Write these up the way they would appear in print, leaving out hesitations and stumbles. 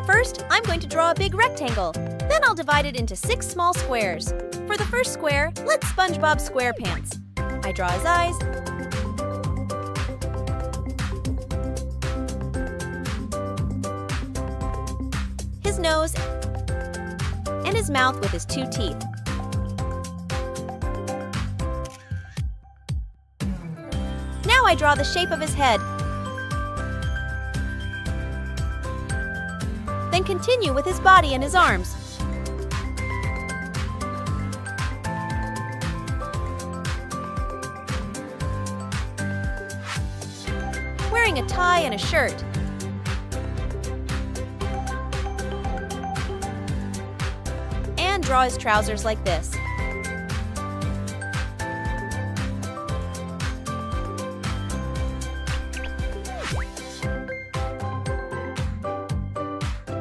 First, I'm going to draw a big rectangle. Then I'll divide it into 6 small squares. For the first square, let's SpongeBob SquarePants. I draw his eyes, his nose, and his mouth with his 2 teeth. Now I draw the shape of his head. Then continue with his body and his arms. Wearing a tie and a shirt. And draw his trousers like this.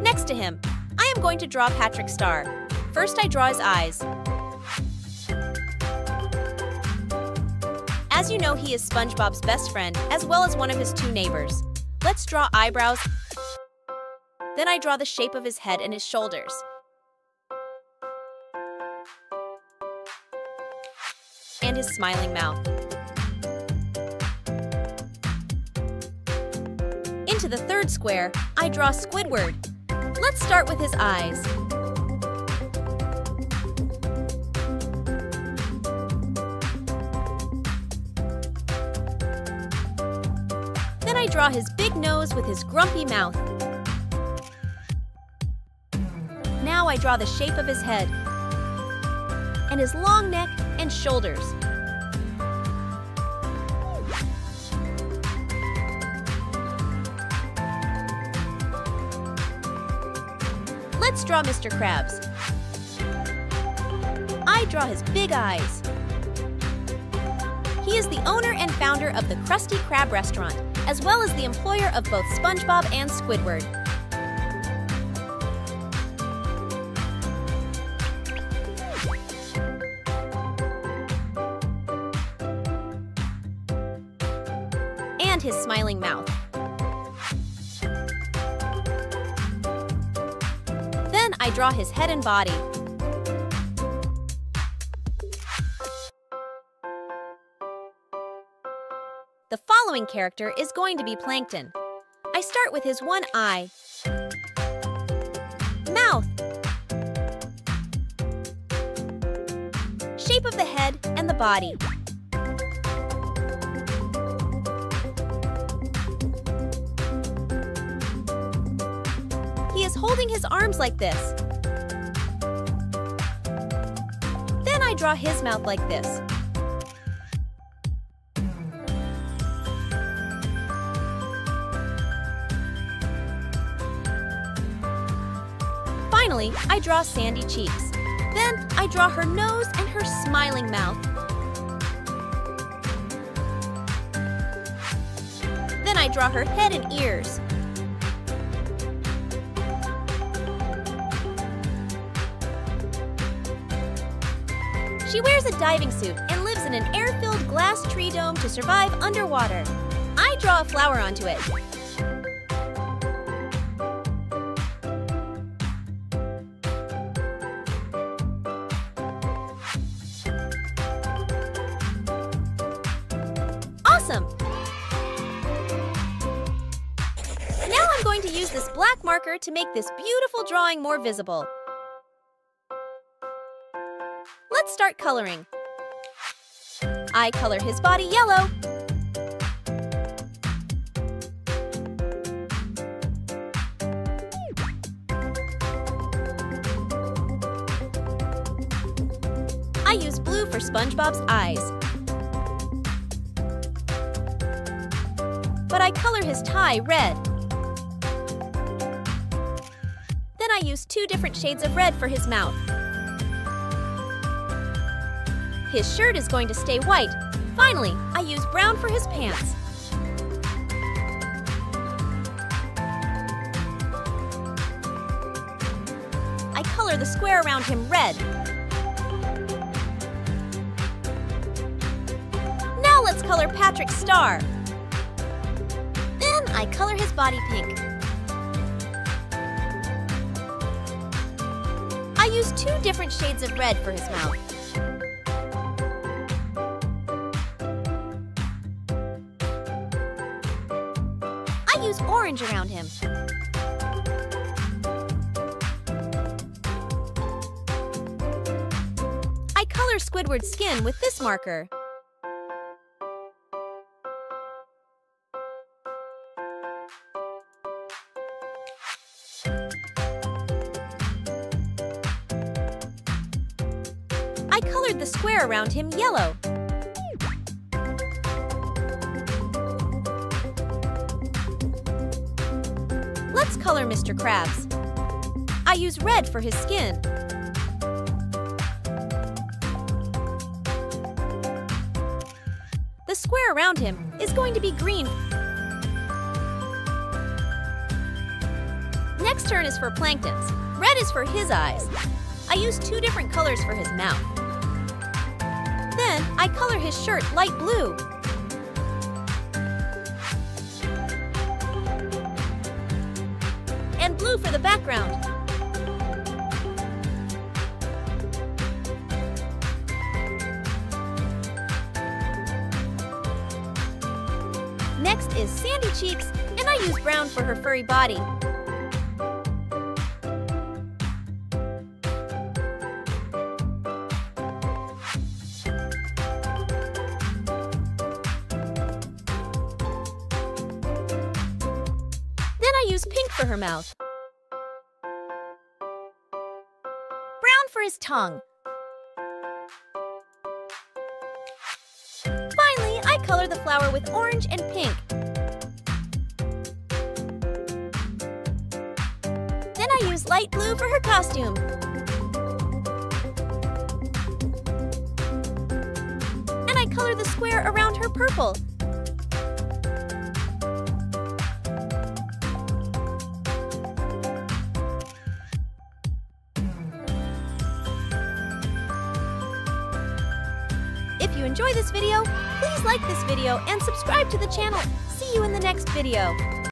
Next to him, I am going to draw Patrick's star. First, I draw his eyes. As you know, he is SpongeBob's best friend, as well as one of his 2 neighbors. Let's draw eyebrows. Then I draw the shape of his head and his shoulders. And his smiling mouth. Into the third square, I draw Squidward. Let's start with his eyes. Then I draw his big nose with his grumpy mouth. Now I draw the shape of his head and his long neck and shoulders. Let's draw Mr. Krabs. I draw his big eyes. He is the owner and founder of the Krusty Krab restaurant, as well as the employer of both SpongeBob and Squidward. And his smiling mouth. Then I draw his head and body. The following character is going to be Plankton. I start with his one eye, mouth, shape of the head and the body. He is holding his arms like this. Then I draw his mouth like this. Finally, I draw sandy cheeks. Then I draw her nose and her smiling mouth. Then I draw her head and ears. She wears a diving suit and lives in an air-filled glass tree dome to survive underwater. I draw a flower onto it. Awesome! Now I'm going to use this black marker to make this beautiful drawing more visible. Let's start coloring. I color his body yellow. I use blue for SpongeBob's eyes. But I color his tie red. Then I use 2 different shades of red for his mouth. His shirt is going to stay white. Finally, I use brown for his pants. I color the square around him red. Now let's color Patrick's star. Then I color his body pink. use 2 different shades of red for his mouth. I use orange around him. I color Squidward's skin with this marker. I colored the square around him yellow. Let's color Mr. Krabs. I use red for his skin. The square around him is going to be green. Next turn is for Plankton's. Red is for his eyes. I use 2 different colors for his mouth. Then I color his shirt light blue. And blue for the background. Next is Sandy Cheeks, and I use brown for her furry body. Then I use pink for her mouth. Brown for his tongue. Finally, I color the flower with orange and pink. Then I use light blue for her costume. And I color the square around her purple. If you enjoy this video, please like this video and subscribe to the channel. See you in the next video.